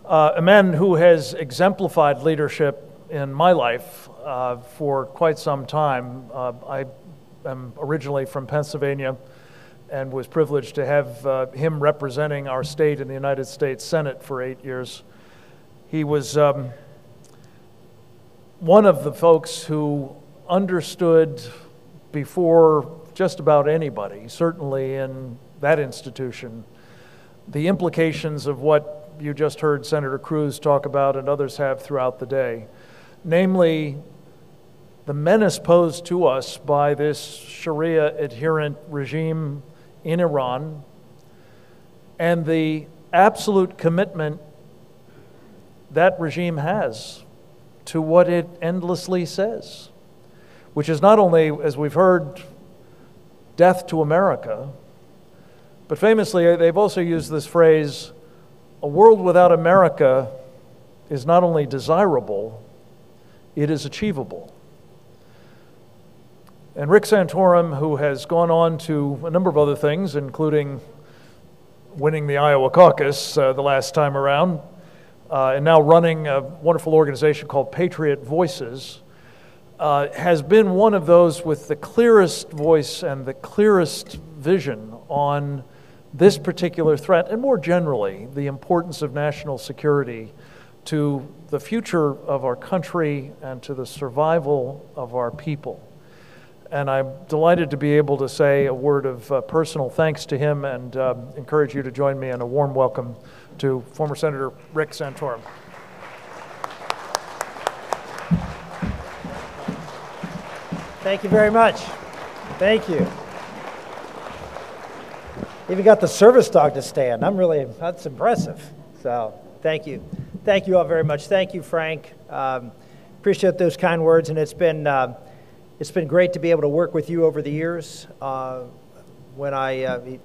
A man who has exemplified leadership in my life for quite some time. I am originally from Pennsylvania and was privileged to have him representing our state in the United States Senate for 8 years. He was one of the folks who understood before just about anybody, certainly in that institution, the implications of what you just heard Senator Cruz talk about and others have throughout the day, namely the menace posed to us by this Sharia adherent regime in Iran and the absolute commitment that regime has to what it endlessly says, which is not only, as we've heard, death to America, but famously they've also used this phrase, a world without America is not only desirable, it is achievable. And Rick Santorum, who has gone on to a number of other things, including winning the Iowa caucus the last time around, and now running a wonderful organization called Patriot Voices, has been one of those with the clearest voice and the clearest vision on this particular threat, and more generally, the importance of national security to the future of our country and to the survival of our people. And I'm delighted to be able to say a word of personal thanks to him and encourage you to join me in a warm welcome to former Senator Rick Santorum. Thank you very much. Thank you. Even got the service dog to stand. That's impressive. So thank you. Thank you all very much. Thank you, Frank. Appreciate those kind words, and it's been great to be able to work with you over the years. When I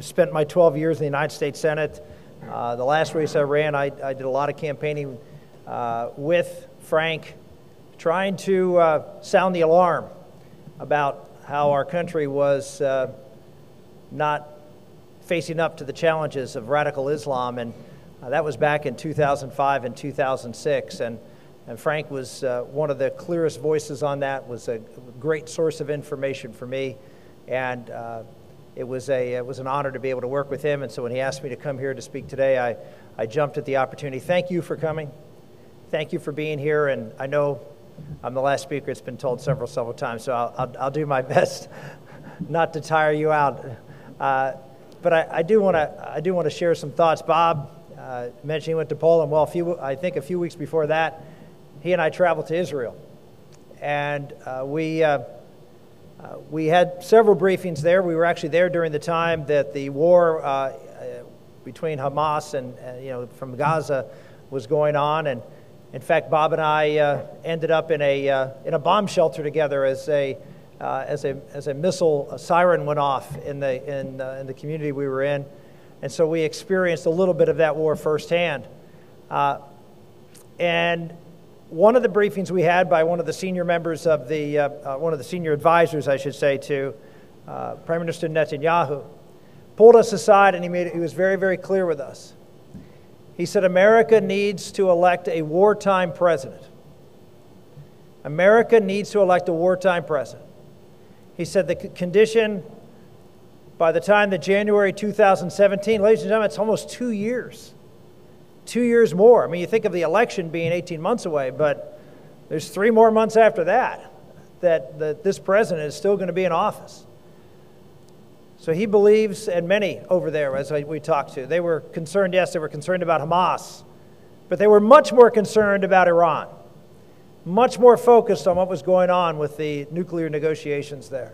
spent my 12 years in the United States Senate, the last race I ran, I did a lot of campaigning with Frank, trying to sound the alarm about how our country was not facing up to the challenges of radical Islam, and that was back in 2005 and 2006, and Frank was one of the clearest voices on that, was a great source of information for me, and it was an honor to be able to work with him. And so when he asked me to come here to speak today, I jumped at the opportunity. Thank you for coming. Thank you for being here, and I know I'm the last speaker. It's been told several times, so I'll do my best not to tire you out. But I do want to share some thoughts. Bob mentioned he went to Poland. Well, I think a few weeks before that, he and I traveled to Israel, and we had several briefings there. We were actually there during the time that the war between Hamas and from Gaza was going on, and in fact, Bob and I ended up in a bomb shelter together as a missile siren went off in the community we were in, and so we experienced a little bit of that war firsthand. And one of the briefings we had by one of the senior members of one of the senior advisors, I should say, to Prime Minister Netanyahu, pulled us aside, and he was very, very clear with us. He said, America needs to elect a wartime president. America needs to elect a wartime president. He said the condition by the time that January 2017, ladies and gentlemen, it's almost 2 years. 2 years more. I mean, you think of the election being 18 months away, but there's 3 more months after that this president is still going to be in office. So he believes, and many over there, as we talked to, they were concerned, yes, they were concerned about Hamas, but they were much more concerned about Iran, much more focused on what was going on with the nuclear negotiations there.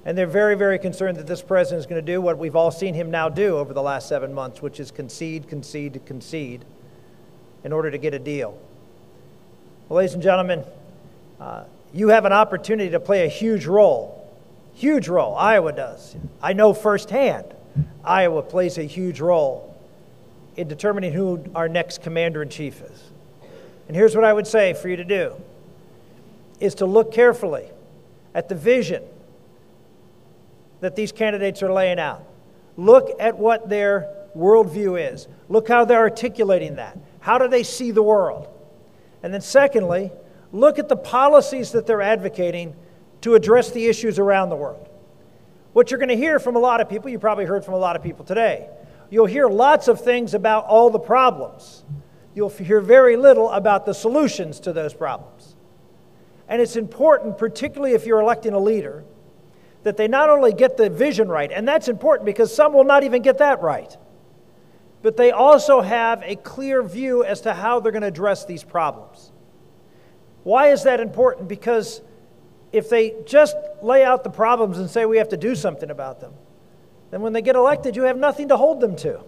And they're very, very concerned that this president is going to do what we've all seen him now do over the last 7 months, which is concede in order to get a deal. Well, ladies and gentlemen, you have an opportunity to play a huge role. Huge role. Iowa does. I know firsthand Iowa plays a huge role in determining who our next commander-in-chief is. And here's what I would say for you to do, is to look carefully at the vision that these candidates are laying out. Look at what they're worldview is. Look how they're articulating that. How do they see the world? And then secondly, look at the policies that they're advocating to address the issues around the world. What you're going to hear from a lot of people, you probably heard from a lot of people today, you'll hear lots of things about all the problems. You'll hear very little about the solutions to those problems. And it's important, particularly if you're electing a leader, that they not only get the vision right, and that's important because some will not even get that right, but they also have a clear view as to how they're going to address these problems. Why is that important? Because if they just lay out the problems and say we have to do something about them, then when they get elected, you have nothing to hold them to.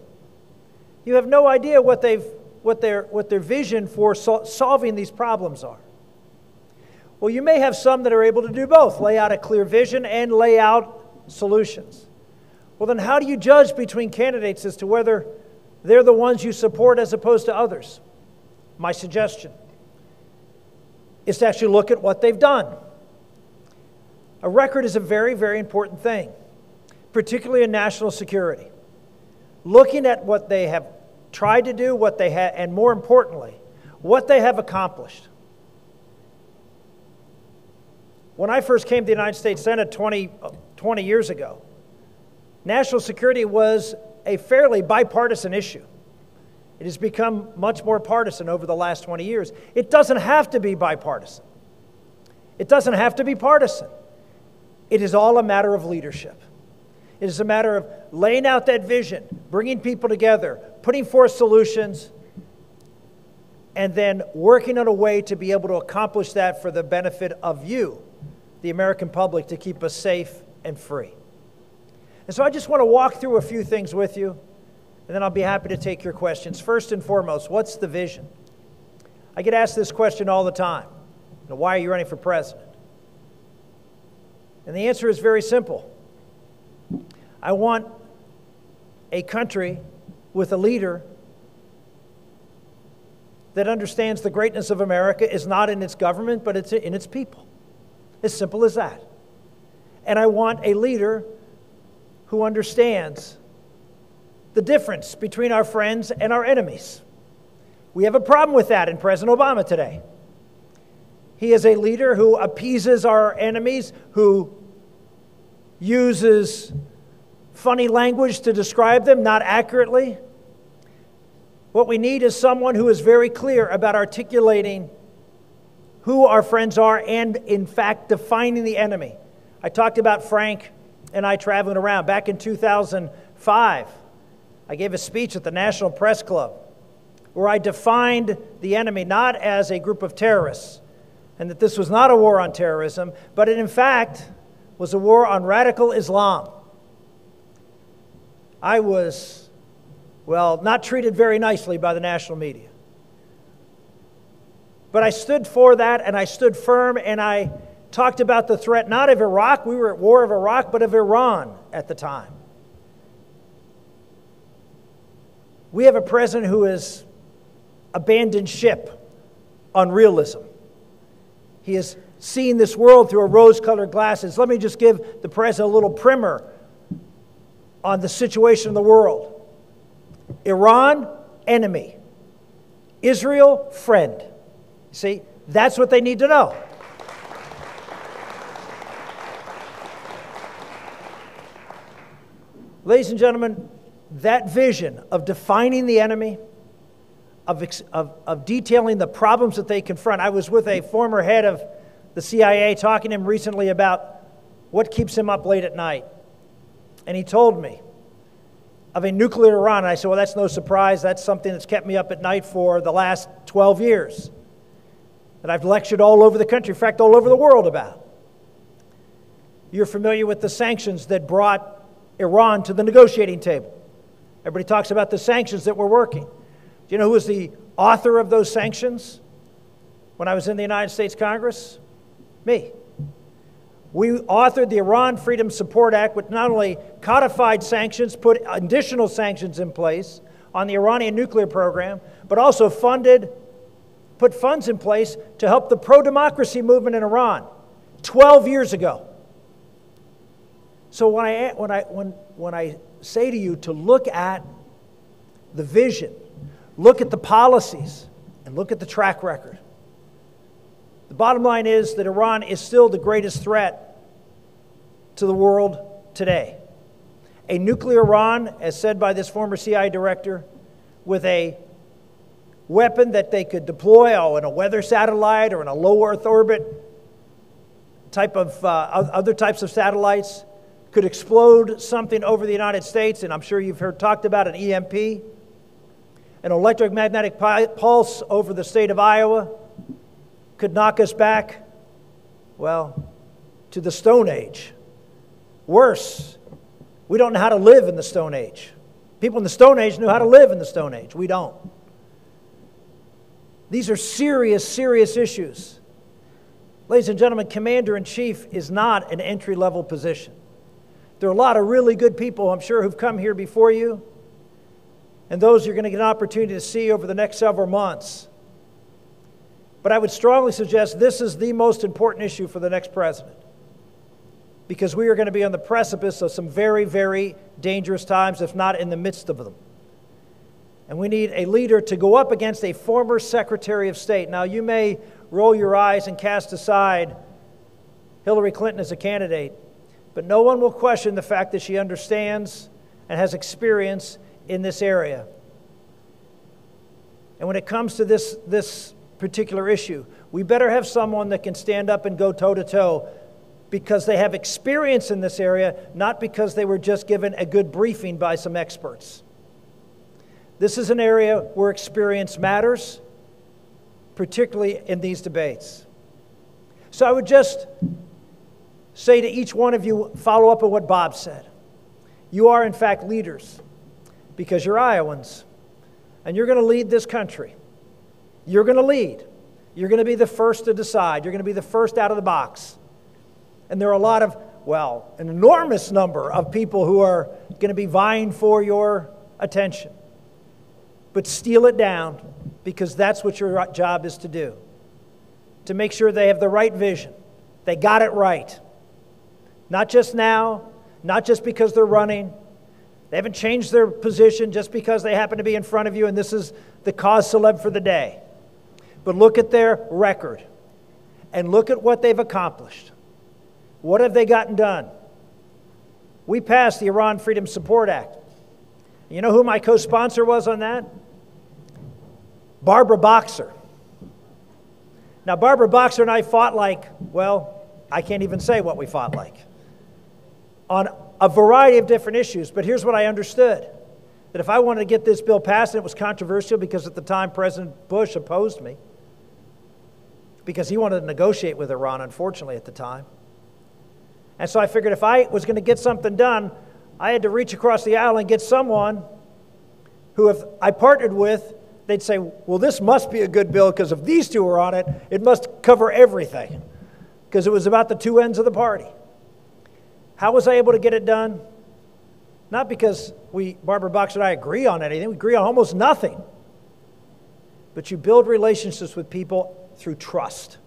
You have no idea what their vision for solving these problems are. Well, you may have some that are able to do both, lay out a clear vision and lay out solutions. Well, then how do you judge between candidates as to whether they're the ones you support as opposed to others? My suggestion is to actually look at what they've done. A record is a very, very important thing, particularly in national security. Looking at what they have tried to do, what they have, and more importantly, what they have accomplished. When I first came to the United States Senate 20 years ago, national security was a fairly bipartisan issue. It has become much more partisan over the last 20 years. It doesn't have to be bipartisan. It doesn't have to be partisan. It is all a matter of leadership. It is a matter of laying out that vision, bringing people together, putting forth solutions, and then working on a way to be able to accomplish that for the benefit of you, the American public, to keep us safe and free. And so I just want to walk through a few things with you, and then I'll be happy to take your questions. First and foremost, what's the vision? I get asked this question all the time. Why are you running for president? And the answer is very simple. I want a country with a leader that understands the greatness of America is not in its government, but it's in its people. As simple as that. And I want a leader who understands the difference between our friends and our enemies. We have a problem with that in President Obama today. He is a leader who appeases our enemies, who uses funny language to describe them, not accurately. What we need is someone who is very clear about articulating who our friends are and, in fact, defining the enemy. I talked about Frank and I traveling around. Back in 2005, I gave a speech at the National Press Club where I defined the enemy not as a group of terrorists, and that this was not a war on terrorism, but it, in fact, was a war on radical Islam. I was, well, not treated very nicely by the national media. But I stood for that, and I stood firm, and I talked about the threat not of Iraq, we were at war of Iraq, but of Iran at the time. We have a president who has abandoned ship on realism. He has seen this world through a rose-colored glasses. Let me just give the president a little primer on the situation in the world. Iran, enemy. Israel, friend. See, that's what they need to know. Ladies and gentlemen, that vision of defining the enemy, of detailing the problems that they confront. I was with a former head of the CIA talking to him recently about what keeps him up late at night. And he told me of a nuclear Iran. And I said, well, that's no surprise. That's something that's kept me up at night for the last 12 years. That I've lectured all over the country, in fact, all over the world about. You're familiar with the sanctions that brought Iran to the negotiating table. Everybody talks about the sanctions that were working. Do you know who was the author of those sanctions when I was in the United States Congress? Me. We authored the Iran Freedom Support Act, which not only codified sanctions, put additional sanctions in place on the Iranian nuclear program, but also put funds in place to help the pro-democracy movement in Iran 12 years ago. So when I say to you to look at the vision, look at the policies, and look at the track record. The bottom line is that Iran is still the greatest threat to the world today. A nuclear Iran, as said by this former CIA director, with a weapon that they could deploy in a weather satellite or in a low Earth orbit type of other types of satellites, could explode something over the United States, and I'm sure you've heard talked about an EMP, an electromagnetic pulse over the state of Iowa, could knock us back, well, to the Stone Age. Worse, we don't know how to live in the Stone Age. People in the Stone Age knew how to live in the Stone Age. We don't. These are serious, serious issues. Ladies and gentlemen, Commander-in-Chief is not an entry-level position. There are a lot of really good people, I'm sure, who've come here before you, and those you're going to get an opportunity to see over the next several months. But I would strongly suggest this is the most important issue for the next president, because we are going to be on the precipice of some very, very dangerous times, if not in the midst of them. And we need a leader to go up against a former Secretary of State. Now, you may roll your eyes and cast aside Hillary Clinton as a candidate, but no one will question the fact that she understands and has experience in this area. And when it comes to this particular issue, we better have someone that can stand up and go toe-to-toe because they have experience in this area, not because they were just given a good briefing by some experts. This is an area where experience matters, particularly in these debates. So I would just say to each one of you, follow up on what Bob said. You are, in fact, leaders because you're Iowans, and you're going to lead this country. You're going to lead. You're going to be the first to decide. You're going to be the first out of the box. And there are a lot of, well, an enormous number of people who are going to be vying for your attention. But steal it down, because that's what your job is to do. To make sure they have the right vision. They got it right. Not just now, not just because they're running. They haven't changed their position just because they happen to be in front of you and this is the cause celeb for the day. But look at their record and look at what they've accomplished. What have they gotten done? We passed the Iran Freedom Support Act. You know who my co-sponsor was on that? Barbara Boxer. Now, Barbara Boxer and I fought like, well, I can't even say what we fought like, on a variety of different issues. But here's what I understood. That if I wanted to get this bill passed, and it was controversial because at the time President Bush opposed me, because he wanted to negotiate with Iran, unfortunately, at the time. And so I figured if I was going to get something done, I had to reach across the aisle and get someone who, if I partnered with, they'd say, well, this must be a good bill because if these two are on it, it must cover everything. Because it was about the two ends of the party. How was I able to get it done? Not because Barbara Boxer and I agree on anything. We agree on almost nothing. But you build relationships with people through trust.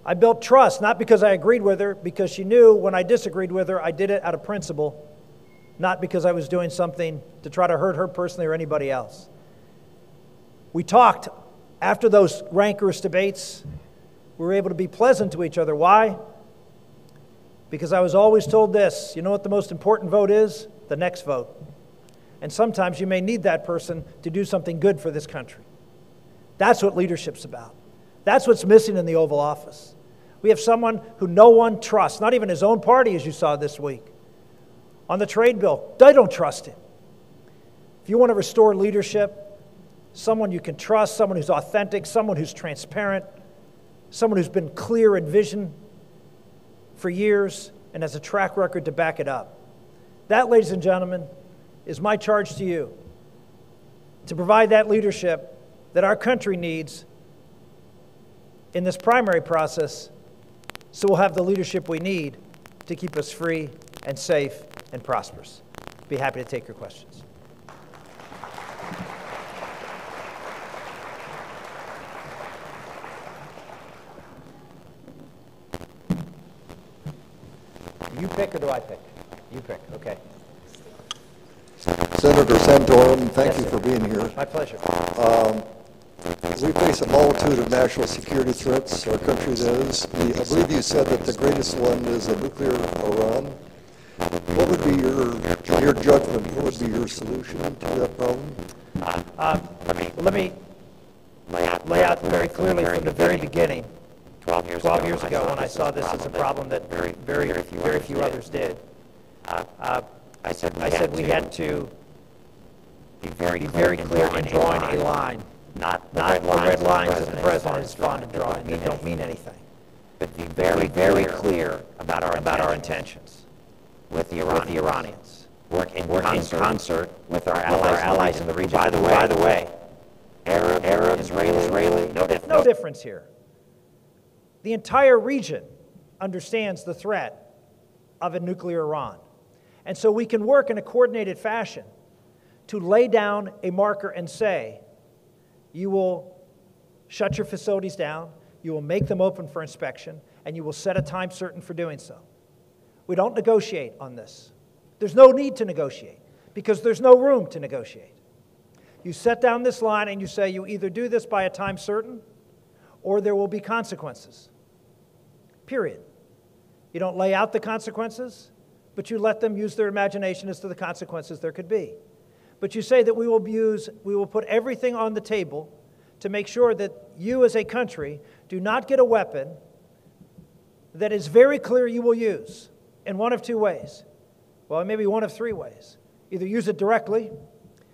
I built trust, not because I agreed with her, because she knew when I disagreed with her, I did it out of principle, not because I was doing something to try to hurt her personally or anybody else. We talked after those rancorous debates. We were able to be pleasant to each other. Why? Because I was always told this, you know what the most important vote is? The next vote. And sometimes you may need that person to do something good for this country. That's what leadership's about. That's what's missing in the Oval Office. We have someone who no one trusts, not even his own party, as you saw this week. On the trade bill, they don't trust him. If you want to restore leadership, someone you can trust, someone who's authentic, someone who's transparent, someone who's been clear in vision for years and has a track record to back it up. That, ladies and gentlemen, is my charge to you, to provide that leadership that our country needs in this primary process, so we'll have the leadership we need to keep us free and safe and prosperous. Be happy to take your questions. You pick or do I pick? You pick, okay. So Senator Santorum, thank you for being here. My pleasure. We face a multitude of national security threats, our country does. I believe you said that the greatest one is a nuclear Iran. What would be your judgment, what would be your solution to that problem? Let me lay out very clearly from the very beginning, 12 years ago when I saw this as a problem that very few others did. I said we had to be very clear in drawing a line. Not the red lines that the president is fond of drawing. They don't mean anything. But be very clear about our intentions with the Iranians. Work in concert with our allies in the region. By the way, Arab, Israeli, no difference here. The entire region understands the threat of a nuclear Iran. And so we can work in a coordinated fashion to lay down a marker and say, you will shut your facilities down, you will make them open for inspection, and you will set a time certain for doing so. We don't negotiate on this. There's no need to negotiate because there's no room to negotiate. You set down this line and you say you either do this by a time certain or there will be consequences. Period. You don't lay out the consequences, but you let them use their imagination as to the consequences there could be. But you say that we will put everything on the table to make sure that you as a country do not get a weapon that is very clear you will use in one of two ways. Well, maybe one of three ways. Either use it directly,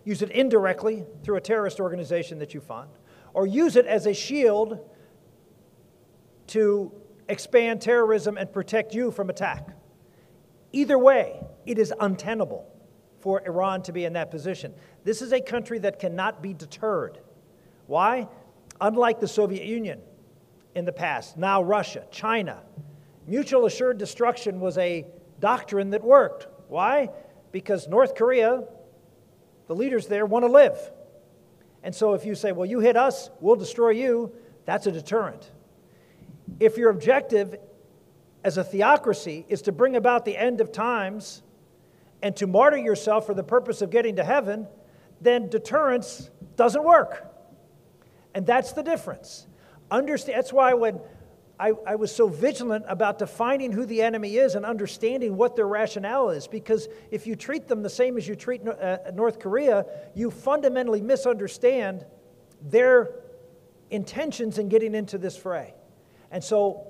use it indirectly through a terrorist organization that you fund, or use it as a shield to expand terrorism and protect you from attack. Either way, it is untenable for Iran to be in that position. This is a country that cannot be deterred. Why? Unlike the Soviet Union in the past, now Russia, China, mutual assured destruction was a doctrine that worked. Why? Because North Korea, the leaders there want to live. And so if you say, well, you hit us, we'll destroy you, that's a deterrent. If your objective as a theocracy is to bring about the end of times and to martyr yourself for the purpose of getting to heaven, then deterrence doesn't work. And that's the difference. That's why when I was so vigilant about defining who the enemy is and understanding what their rationale is, because if you treat them the same as you treat North Korea, you fundamentally misunderstand their intentions in getting into this fray. And so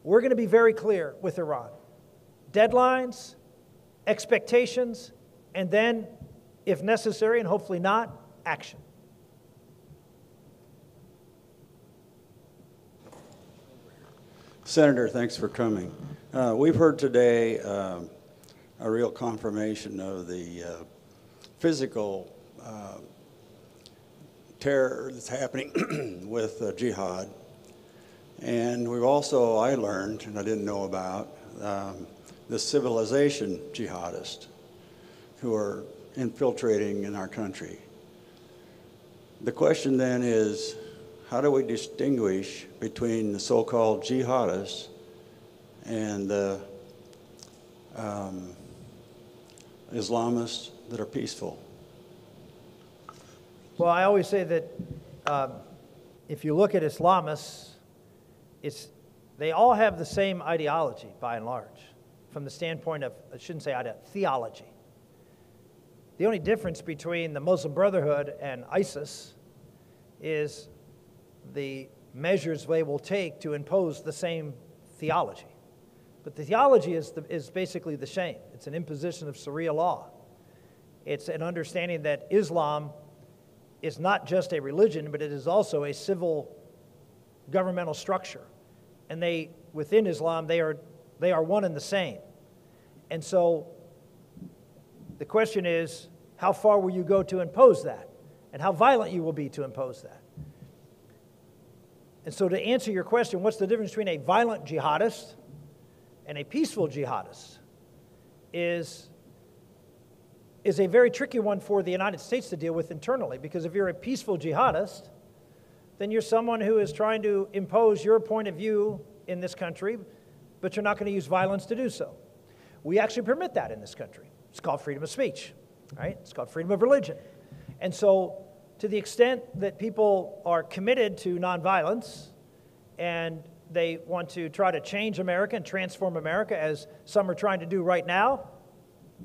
we're going to be very clear with Iran. Deadlines, expectations, and then, if necessary, and hopefully not, action. Senator, thanks for coming. We've heard today a real confirmation of the physical terror that's happening with jihad. And we've also, I learned, and I didn't know about, the civilization jihadists who are infiltrating in our country. The question then is, how do we distinguish between the so-called jihadists and the Islamists that are peaceful? Well, I always say that if you look at Islamists, they all have the same ideology, by and large, from the standpoint of, I shouldn't say ideology, theology. The only difference between the Muslim Brotherhood and ISIS is the measures they will take to impose the same theology. But the theology is basically the same. It's an imposition of Sharia law. It's an understanding that Islam is not just a religion, but it is also a civil governmental structure. And within Islam, they are one and the same. And so the question is, how far will you go to impose that? And how violent you will be to impose that? And so to answer your question, what's the difference between a violent jihadist and a peaceful jihadist is a very tricky one for the United States to deal with internally. Because if you're a peaceful jihadist, then you're someone who is trying to impose your point of view in this country, but you're not going to use violence to do so. We actually permit that in this country. It's called freedom of speech. right? It's called freedom of religion. And so to the extent that people are committed to nonviolence and they want to try to change America and transform America, as some are trying to do right now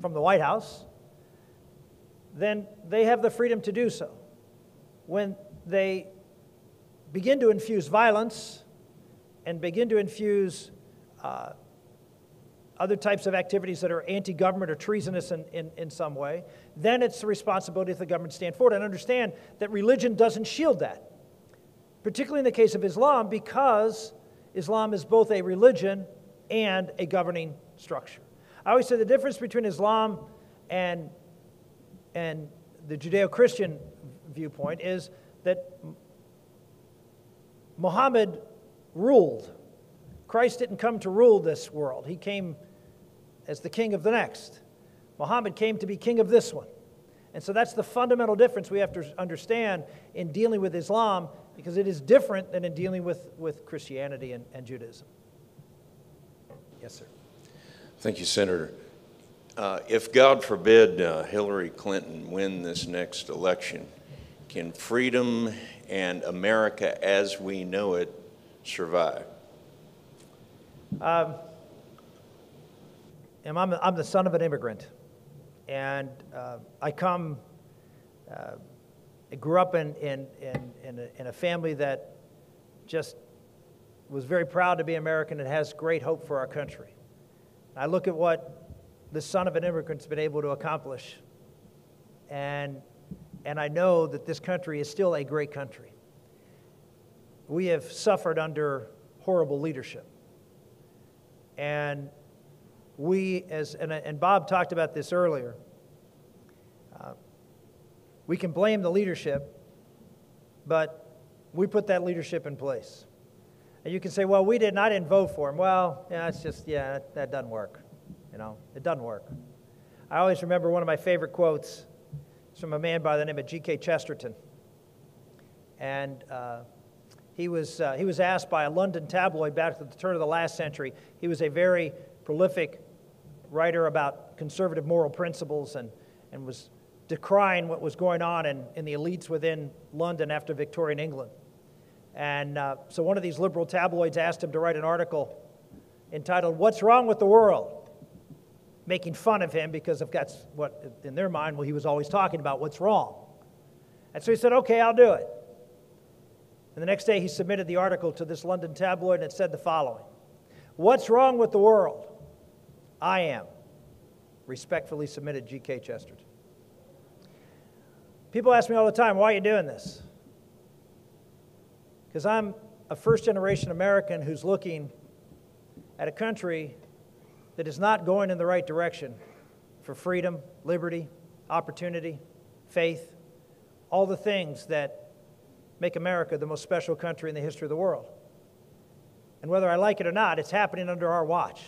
from the White House, then they have the freedom to do so. When they begin to infuse violence and begin to infuse other types of activities that are anti-government or treasonous in some way, then it's the responsibility of the government to stand forward and understand that religion doesn't shield that, particularly in the case of Islam, because Islam is both a religion and a governing structure. I always say the difference between Islam and the Judeo-Christian viewpoint is that Muhammad ruled. Christ didn't come to rule this world. He came as the king of the next. Muhammad came to be king of this one. And so that's the fundamental difference we have to understand in dealing with Islam, because it is different than in dealing with Christianity and Judaism. Yes, sir. Thank you, Senator. If, God forbid, Hillary Clinton win this next election, can freedom and America as we know it survive? I'm the son of an immigrant, and I grew up in a family that just was very proud to be American and has great hope for our country. I look at what the son of an immigrant's been able to accomplish, and I know that this country is still a great country. We have suffered under horrible leadership. And and Bob talked about this earlier, we can blame the leadership, but we put that leadership in place. And you can say, well, I didn't vote for him. Well, that doesn't work. It doesn't work. I always remember one of my favorite quotes from a man by the name of G.K. Chesterton. And he was asked by a London tabloid back at the turn of the last century. He was a very prolific writer about conservative moral principles and was decrying what was going on in the elites within London after Victorian England. And so one of these liberal tabloids asked him to write an article entitled, "What's Wrong with the World?" making fun of him because that's what, in their mind, he was always talking about what's wrong. And so he said, okay, I'll do it. And the next day he submitted the article to this London tabloid, and it said the following: "What's wrong with the world? I am. Respectfully submitted, G.K. Chesterton." People ask me all the time, why are you doing this? Because I'm a first-generation American who's looking at a country that is not going in the right direction for freedom, liberty, opportunity, faith, all the things that make America the most special country in the history of the world. And whether I like it or not, it's happening under our watch.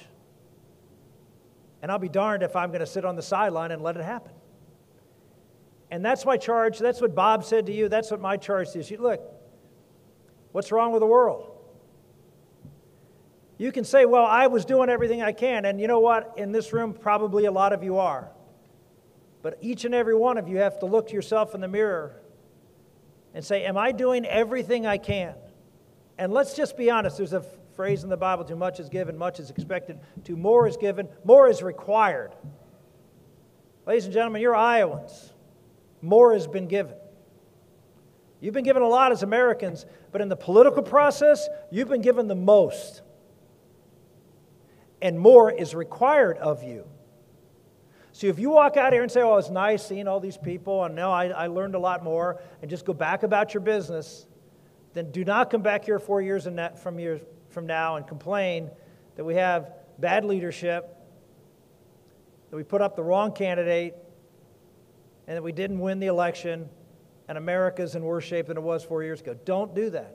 And I'll be darned if I'm going to sit on the sideline and let it happen. And that's my charge. That's what Bob said to you. That's what my charge is. Look, what's wrong with the world? You can say, well, I was doing everything I can. And you know what? In this room, probably a lot of you are. But each and every one of you have to look yourself in the mirror and say, am I doing everything I can? And let's just be honest. There's a phrase in the Bible, too much is given, much is expected. Too more is given, more is required. Ladies and gentlemen, you're Iowans. More has been given. You've been given a lot as Americans, but in the political process, you've been given the most. And more is required of you. So if you walk out here and say, oh, it's nice seeing all these people, and no, I learned a lot more, and just go back about your business, then do not come back here 4 years from now and complain that we have bad leadership, that we put up the wrong candidate, and that we didn't win the election, and America's in worse shape than it was 4 years ago. Don't do that.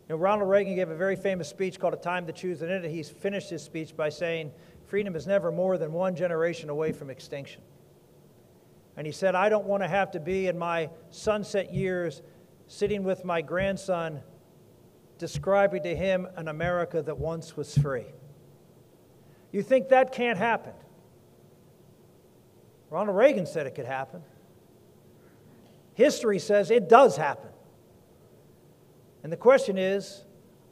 Ronald Reagan gave a very famous speech called A Time to Choose, and in it he finished his speech by saying, freedom is never more than one generation away from extinction. And he said, I don't want to have to be in my sunset years sitting with my grandson describing to him an America that once was free. You think that can't happen? Ronald Reagan said it could happen. History says it does happen. And the question is,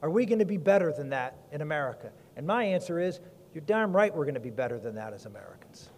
are we going to be better than that in America? And my answer is, you're darn right we're going to be better than that as Americans.